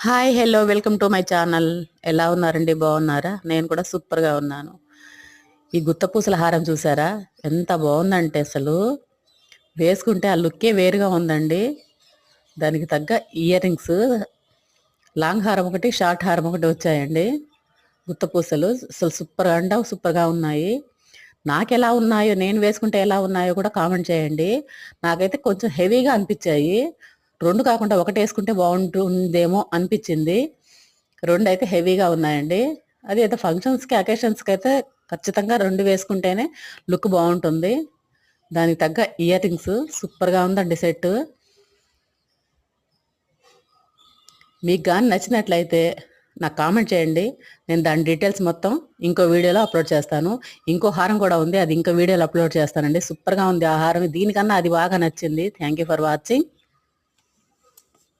Hi hello welcome to my channel. ఎలా ఉన్నారండి? బాగున్నారా? నేను కూడా సూపర్గా ఉన్నాను. ఈ గుత్తపూసల హారం చూసారా? ఎంత బాగుందంటే అసలు వేసుకుంటే ఆ లుక్కే వేరుగా ఉందండి. దానికి తగ్గ ఇయర్ రింగ్స్, లాంగ్ హారం ఒకటి, షార్ట్ హారం ఒకటి వచ్చాయండి. గుత్తపూసలు అసలు సూపర్గా అంటే సూపర్గా ఉన్నాయి. నాకు ఎలా ఉన్నాయో, నేను వేసుకుంటే ఎలా ఉన్నాయో కూడా కామెంట్ చేయండి. నాకైతే కొంచెం హెవీగా అనిపించాయి. రెండు కాకుండా ఒకటి వేసుకుంటే బాగుంటుందేమో అనిపించింది. రెండు అయితే హెవీగా ఉన్నాయండి. అది అయితే ఫంక్షన్స్కి, అకేషన్స్కి అయితే ఖచ్చితంగా రెండు వేసుకుంటేనే లుక్ బాగుంటుంది. దానికి తగ్గ ఇయర్ రింగ్స్ సూపర్గా ఉందండి సెట్. మీకు కానీ నచ్చినట్లయితే నాకు కామెంట్ చేయండి. నేను దాని డీటెయిల్స్ మొత్తం ఇంకో వీడియోలో అప్లోడ్ చేస్తాను. ఇంకో హారం కూడా ఉంది, అది ఇంకో వీడియోలో అప్లోడ్ చేస్తానండి. సూపర్గా ఉంది ఆ హారం. దీనికన్నా అది బాగా నచ్చింది. Thank you for watching.